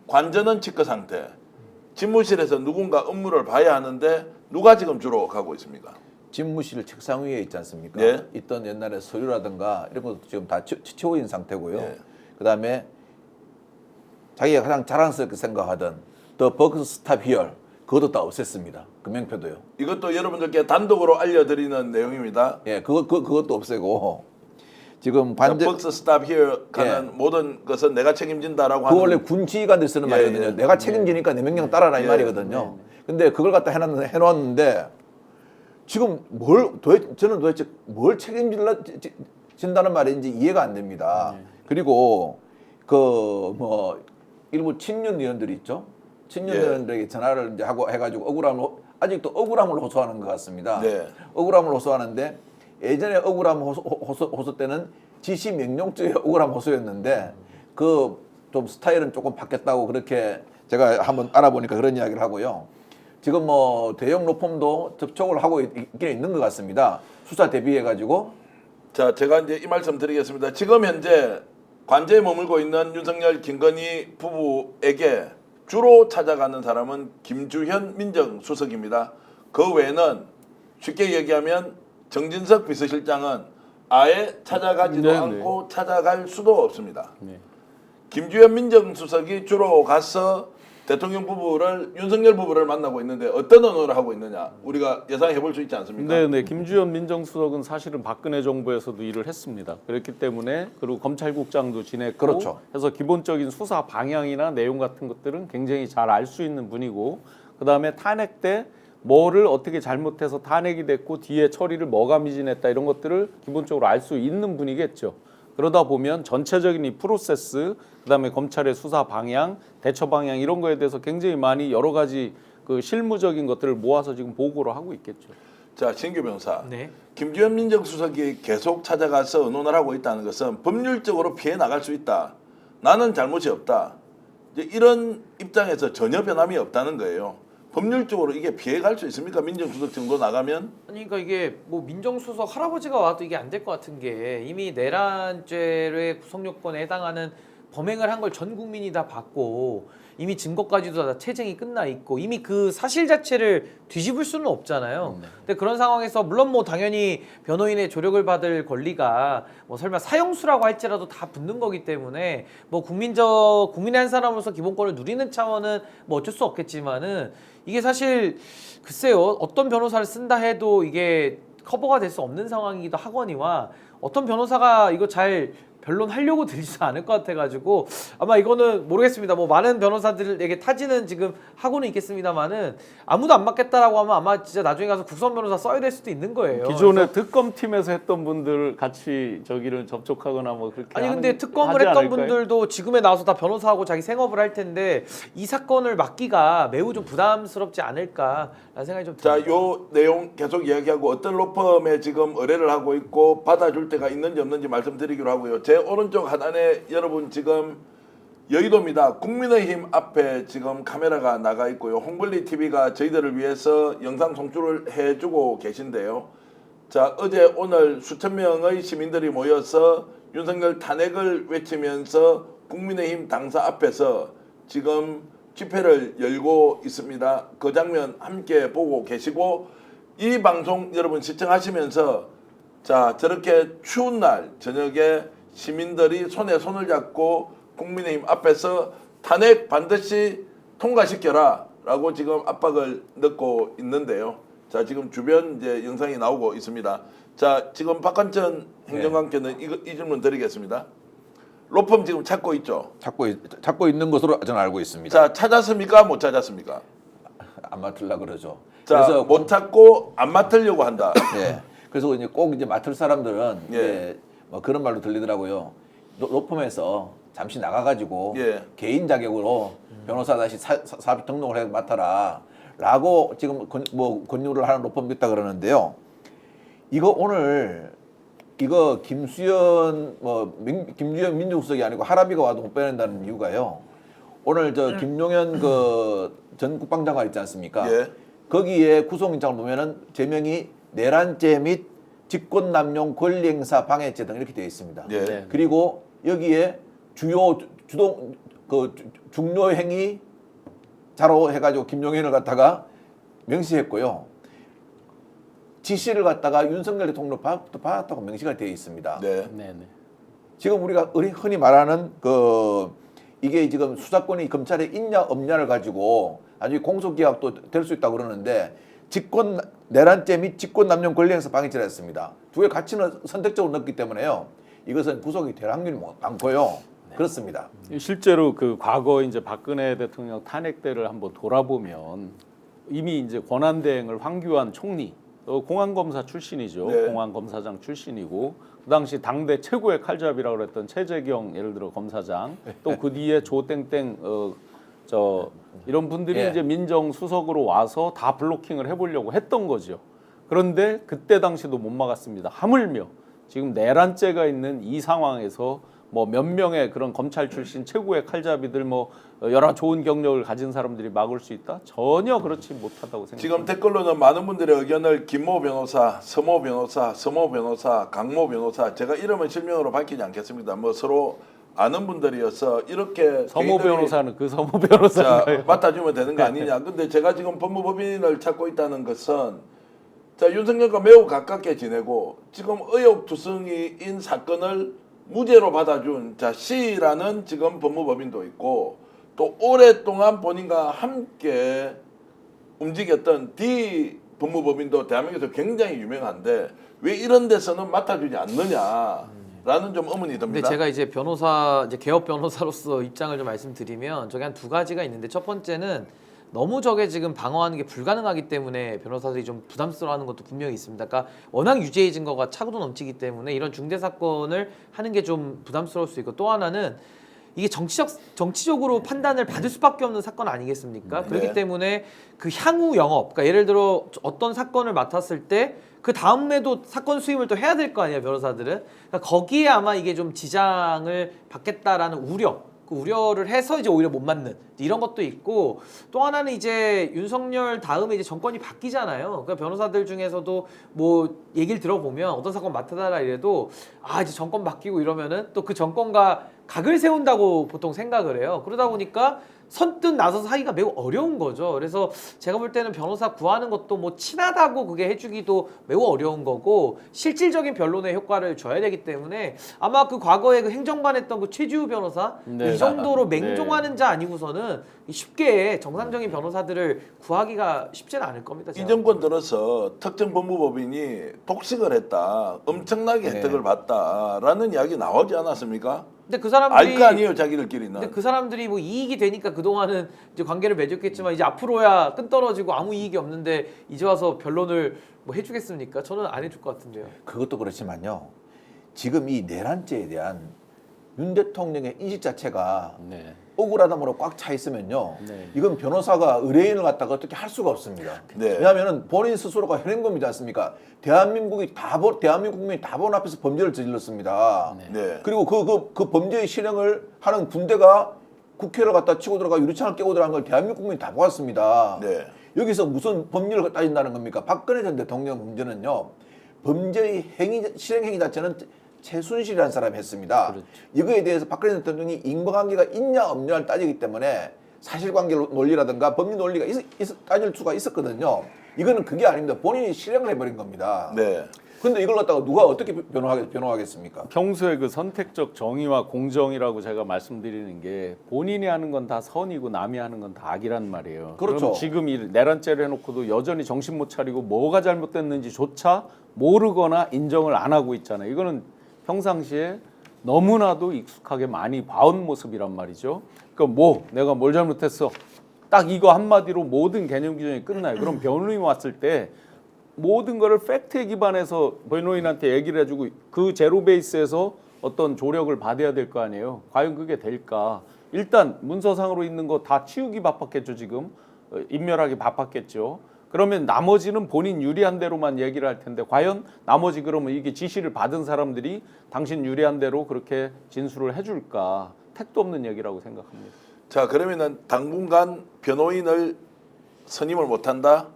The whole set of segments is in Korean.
관전은 치과 상태. 집무실에서 누군가 업무를 봐야 하는데 누가 지금 주로 가고 있습니까? 집무실 책상 위에 있지 않습니까? 예. 있던 옛날에 서류라든가 이런 것도 지금 다 치워진 상태고요. 예. 그다음에 자기가 가장 자랑스럽게 생각하던 더 버크 스탑 히얼 그것도 다 없앴습니다. 그 명표도요. 이것도 여러분들께 단독으로 알려드리는 내용입니다. 예, 그것도 없애고 지금 관제 벅스 스탑 히어 가는 예. 모든 것은 내가 책임진다라고 그 하는. 원래 군지관들 쓰는 말이거든요. 예. 내가 책임지니까 내 명령 따라라 이 예. 말이거든요. 근데 그걸 갖다 해놨는데 지금 저는 도대체 뭘 책임진다는 말인지 이해가 안 됩니다. 그리고 그 뭐 일부 친윤 의원들이 있죠. 친윤 예. 의원들에게 전화를 이제 하고 해가지고 아직도 억울함을 호소하는 것 같습니다. 네. 억울함을 호소하는데 예전에 억울함 호소 때는 지시 명령죄의 억울함 호소였는데 그 좀 스타일은 조금 바뀌었다고 그렇게 제가 한번 알아보니까 그런 이야기를 하고요. 지금 뭐 대형 로펌도 접촉을 하고 있긴 있는 것 같습니다. 수사 대비해 가지고. 자, 제가 이제 이 말씀 드리겠습니다. 지금 현재 관제에 머물고 있는 윤석열, 김건희 부부에게 주로 찾아가는 사람은 김주현 민정수석입니다. 그 외에는 쉽게 얘기하면 정진석 비서실장은 아예 찾아가지도 네, 않고 찾아갈 수도 없습니다. 네. 김주현 민정수석이 주로 가서 대통령 부부를, 윤석열 부부를 만나고 있는데 어떤 언어를 하고 있느냐 우리가 예상해 볼 수 있지 않습니까? 네, 김주현 민정수석은 사실은 박근혜 정부에서도 일을 했습니다. 그렇기 때문에 그리고 검찰국장도 지냈고 그렇죠. 해서 기본적인 수사 방향이나 내용 같은 것들은 굉장히 잘 알 수 있는 분이고 그다음에 탄핵 때 뭐를 어떻게 잘못해서 탄핵이 됐고 뒤에 처리를 뭐가 미진했다 이런 것들을 기본적으로 알 수 있는 분이겠죠. 그러다 보면 전체적인 이 프로세스, 그다음에 검찰의 수사 방향, 대처 방향 이런 거에 대해서 굉장히 많이 여러 가지 그 실무적인 것들을 모아서 지금 보고를 하고 있겠죠. 자, 신규 변호사. 네. 김주현 민정수석이 계속 찾아가서 의논을 하고 있다는 것은 법률적으로 피해 나갈 수 있다. 나는 잘못이 없다. 이제 이런 입장에서 전혀 변함이 없다는 거예요. 법률적으로 이게 피해 갈 수 있습니까? 민정수석 정도 나가면? 아니 그러니까 이게 뭐 민정수석 할아버지가 와도 이게 안 될 것 같은 게 이미 내란죄의 구성요건에 해당하는 범행을 한 걸 전 국민이 다 봤고 이미 증거까지도 다 채증이 끝나 있고 이미 그 사실 자체를 뒤집을 수는 없잖아요. 근데 그런 상황에서 물론 뭐 당연히 변호인의 조력을 받을 권리가 뭐 설마 사형수라고 할지라도 다 붙는 거기 때문에 뭐 국민의 한 사람으로서 기본권을 누리는 차원은 뭐 어쩔 수 없겠지만은 이게 사실 글쎄요 어떤 변호사를 쓴다 해도 이게 커버가 될 수 없는 상황이기도 하거니와 어떤 변호사가 이거 잘 변론하려고 들지도 않을 것 같아가지고 아마 이거는 모르겠습니다. 뭐 많은 변호사들에게 타지는 지금 하고는 있겠습니다만은 아무도 안 맞겠다라고 하면 아마 진짜 나중에 가서 국선 변호사 써야 될 수도 있는 거예요. 기존에 특검팀에서 했던 분들 같이 저기를 접촉하거나 뭐 그렇게 아니 근데 특검을 하지 했던 않을까요? 분들도 지금에 나와서 다 변호사하고 자기 생업을 할 텐데 이 사건을 맡기가 매우 좀 부담스럽지 않을까라는 생각이 좀 자, 듭니다. 요 내용 계속 이야기하고 어떤 로펌에 지금 의뢰를 하고 있고 받아줄 때가 있는지 없는지 말씀드리기로 하고요. 제 오른쪽 하단에 여러분 지금 여의도입니다. 국민의힘 앞에 지금 카메라가 나가 있고요. 홍블리 TV가 저희들을 위해서 영상 송출을 해주고 계신데요. 자, 어제 오늘 수천 명의 시민들이 모여서 윤석열 탄핵을 외치면서 국민의힘 당사 앞에서 지금 집회를 열고 있습니다. 그 장면 함께 보고 계시고 이 방송 여러분 시청하시면서 자, 저렇게 추운 날 저녁에 시민들이 손에 손을 잡고 국민의힘 앞에서 탄핵 반드시 통과시켜라 라고 지금 압박을 넣고 있는데요. 자, 지금 주변 이제 영상이 나오고 있습니다. 자, 지금 박한천 행정관께는 이 질문 드리겠습니다. 로펌 지금 찾고 있죠? 찾고 있는 것으로 저는 알고 있습니다. 자, 찾았습니까? 못 찾았습니까? 안 맡으려 그러죠. 자, 그래서 못 찾고 안 맡으려고 한다. 예. 그래서 이제 꼭 이제 맡을 사람들은 예. 이제 뭐 그런 말로 들리더라고요. 로펌에서 잠시 나가가지고 예. 개인 자격으로 변호사 다시 사업 등록을 해서 맡아라라고 지금 뭐 권유를 하는 로펌도 있다 그러는데요. 이거 오늘 이거 김주현 민정수석이 아니고 하라비가 와도 못 빼낸다는 이유가요. 오늘 저 김용현 그 전 국방장관 있지 않습니까? 예. 거기에 구속영장을 보면은 제명이 내란죄 및 직권남용 권리행사 방해죄 등 이렇게 되어 있습니다. 예. 네. 그리고 여기에 주요 그 중요 행위 자로 해가지고 김용현을 갖다가 명시했고요. 지시를 갖다가 윤석열 대통령부터 받았다고 명시가 되어 있습니다. 네. 네네. 지금 우리가 흔히 말하는 그 이게 지금 수사권이 검찰에 있냐 없냐를 가지고 아주 공소기각도 될 수 있다고 그러는데 직권 내란죄 및 직권남용 권리행사 방해죄를 했습니다. 두 개 가치는 선택적으로 넣기 때문에요. 이것은 구속이 될 확률이 많고요. 그렇습니다. 실제로 그 과거 이제 박근혜 대통령 탄핵 때를 한번 돌아보면 이미 이제 권한대행을 황교안 총리, 공안검사 출신이죠. 네. 공안검사장 출신이고 그 당시 당대 최고의 칼잡이라고 그랬던 최재경 예를 들어 검사장 또 그 뒤에 조땡땡 이런 분들이 예. 이제 민정수석으로 와서 다 블로킹을 해보려고 했던 거죠. 그런데 그때 당시도 못 막았습니다. 하물며 지금 내란죄가 있는 이 상황에서 뭐 몇 명의 그런 검찰 출신 최고의 칼잡이들 뭐 여러 좋은 경력을 가진 사람들이 막을 수 있다? 전혀 그렇지 못하다고 생각합니다. 지금 댓글로는 많은 분들의 의견을 김모 변호사, 서모 변호사, 서모 변호사, 강모 변호사 제가 이름은 실명으로 밝히지 않겠습니다. 뭐 서로 아는 분들이어서 이렇게 서모 개인들이 변호사는 그 서모 자, 변호사인가요? 맡아주면 되는 거 아니냐. 근데 제가 지금 법무법인을 찾고 있다는 것은 자 윤석열과 매우 가깝게 지내고 지금 의혹투성이인 사건을 무죄로 받아준 자 C라는 지금 법무법인도 있고 또 오랫동안 본인과 함께 움직였던 D 법무법인도 대한민국에서 굉장히 유명한데 왜 이런 데서는 맡아주지 않느냐라는 좀 의문이 근데 듭니다. 제가 이제 변호사 이제 개업 변호사로서 입장을 좀 말씀드리면 저게 한 두 가지가 있는데 첫 번째는 너무 저게 지금 방어하는 게 불가능하기 때문에 변호사들이 좀 부담스러워하는 것도 분명히 있습니다. 그러니까 워낙 유죄의 증거가 차고도 넘치기 때문에 이런 중대 사건을 하는 게 좀 부담스러울 수 있고 또 하나는 이게 정치적으로 판단을 받을 수밖에 없는 사건 아니겠습니까? 네. 그렇기 때문에 그 향후 영업, 그러니까 예를 들어 어떤 사건을 맡았을 때 그 다음에도 사건 수임을 또 해야 될 거 아니에요, 변호사들은. 그러니까 거기에 아마 이게 좀 지장을 받겠다라는 우려, 그 우려를 해서 이제 오히려 못 맞는 이런 것도 있고 또 하나는 이제 윤석열 다음에 이제 정권이 바뀌잖아요. 그러니까 변호사들 중에서도 뭐 얘기를 들어보면 어떤 사건 맡아달라 이래도 아 이제 정권 바뀌고 이러면은 또 그 정권과 각을 세운다고 보통 생각을 해요. 그러다 보니까 선뜻 나서서 하기가 매우 어려운 거죠. 그래서 제가 볼 때는 변호사 구하는 것도 뭐 친하다고 그게 해주기도 매우 어려운 거고 실질적인 변론의 효과를 줘야 되기 때문에 아마 그 과거에 그 행정관했던 그 최지우 변호사 네. 이 정도로 맹종하는 자 아니고서는 쉽게 정상적인 변호사들을 구하기가 쉽지는 않을 겁니다. 이 정권 들어서 특정 법무법인이 독식을 했다, 엄청나게 네. 혜택을 봤다라는 이야기 나오지 않았습니까? 근데 그 사람들이 알 거 아니에요, 자기들끼리는. 근데 그 사람들이 뭐 이익이 되니까 그동안은 이제 관계를 맺었겠지만 이제 앞으로야 끈 떨어지고 아무 이익이 없는데 이제 와서 변론을 뭐 해주겠습니까? 저는 안 해줄 것 같은데요. 그것도 그렇지만요. 지금 이 내란죄에 대한 윤 대통령의 인식 자체가 네. 억울하다므로 꽉 차 있으면요. 네. 이건 변호사가 의뢰인을 갖다가 어떻게 할 수가 없습니다. 네. 왜냐하면 본인 스스로가 현행범이지 않습니까? 대한민국 국민이 다 본 앞에서 범죄를 저질렀습니다. 네. 네. 그리고 그 범죄의 실행을 하는 군대가 국회를 갖다 치고 들어가 유리창을 깨고 들어간 걸 대한민국 국민이 다 보았습니다. 네. 여기서 무슨 법률을 따진다는 겁니까? 박근혜 전 대통령 문제는요. 범죄의 실행 행위 자체는 최순실이라는 사람이 했습니다. 그렇죠. 이거에 대해서 박근혜 대통령이 인과관계가 있냐 없냐를 따지기 때문에 사실관계 논리라든가 법리 논리가 따질 수가 있었거든요. 이거는 그게 아닙니다. 본인이 실행을 해버린 겁니다. 네. 그런데 이걸 갖다가 누가 어떻게 변호하겠습니까? 평소에 그 선택적 정의와 공정이라고 제가 말씀드리는 게 본인이 하는 건 다 선이고 남이 하는 건 다 악이란 말이에요. 그렇죠. 그럼 지금 이 내란죄를 해놓고도 여전히 정신 못 차리고 뭐가 잘못됐는지조차 모르거나 인정을 안 하고 있잖아요. 이거는 평상시에 너무나도 익숙하게 많이 봐온 모습이란 말이죠. 그러니까 내가 뭘 잘못했어. 딱 이거 한마디로 모든 개념 규정이 끝나요. 그럼 변호인이 왔을 때 모든 거를 팩트에 기반해서 변호인한테 얘기를 해주고 그 제로 베이스에서 어떤 조력을 받아야 될 거 아니에요. 과연 그게 될까? 일단 문서상으로 있는 거 다 치우기 바빴겠죠. 지금 인멸하기 바빴겠죠. 그러면 나머지는 본인 유리한 대로만 얘기를 할 텐데 과연 나머지 그러면 이게 지시를 받은 사람들이 당신 유리한 대로 그렇게 진술을 해줄까? 택도 없는 얘기라고 생각합니다. 자, 그러면은 당분간 변호인을 선임을 못한다?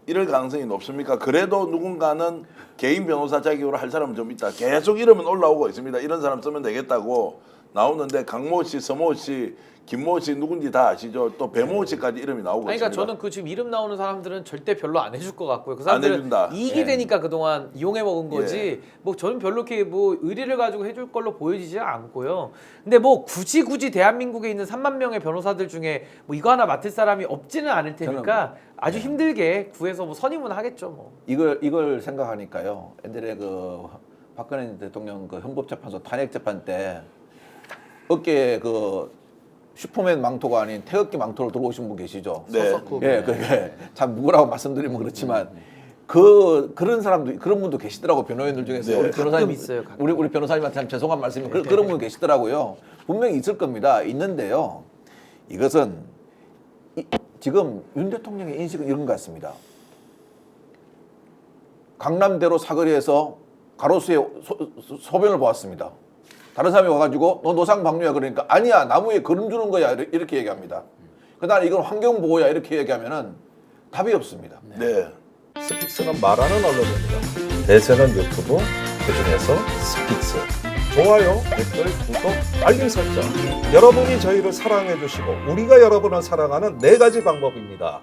이럴 가능성이 높습니까? 그래도 누군가는 개인 변호사 자격으로 할 사람은 좀 있다. 계속 이름은 올라오고 있습니다. 이런 사람 쓰면 되겠다고 나오는데 강모 씨, 서모 씨, 김모 씨 누군지 다 아시죠? 또 배모 씨까지 이름이 나오고 아니, 그러니까 있습니다. 저는 그 지금 이름 나오는 사람들은 절대 별로 안 해줄 것 같고요. 그 안 사람들은 해준다. 이익이 예. 되니까 그동안 이용해 먹은 거지. 뭐 저는 별로 이렇게 뭐 의리를 가지고 해줄 걸로 보여지지 않고요. 근데 뭐 굳이 대한민국에 있는 3만 명의 변호사들 중에 뭐 이거 하나 맡을 사람이 없지는 않을 테니까 아주 힘들게 구해서 뭐 선임은 하겠죠. 뭐. 이걸 생각하니까요. 옛날에 그 박근혜 대통령 그 헌법재판소 탄핵 재판 때 어깨에 그 슈퍼맨 망토가 아닌 태극기 망토를 들고 오신 분 계시죠? 네. 예, 그게 참 누구라고 말씀드리면 그렇지만 그런 사람도 그런 분도 계시더라고 변호인들 중에서 네. 우리 변호사님 가끔 있어요, 가끔. 우리 변호사님한테 참 죄송한 말씀이 그런 분 계시더라고요. 분명히 있을 겁니다. 있는데요. 이것은 지금 윤 대통령의 인식은 이런 것 같습니다. 강남대로 사거리에서 가로수에 소변을 보았습니다. 다른 사람이 와가지고 너 노상방뇨야 그러니까 아니야 나무에 거름 주는 거야 이렇게 얘기합니다. 그다음에 이건 환경보호야 이렇게 얘기하면은 답이 없습니다. 네. 스픽스는 말하는 언론입니다. 대세는 유튜브, 그중에서 스픽스. 좋아요, 댓글, 구독, 알림 설정. 여러분이 저희를 사랑해 주시고 우리가 여러분을 사랑하는 4가지 방법입니다.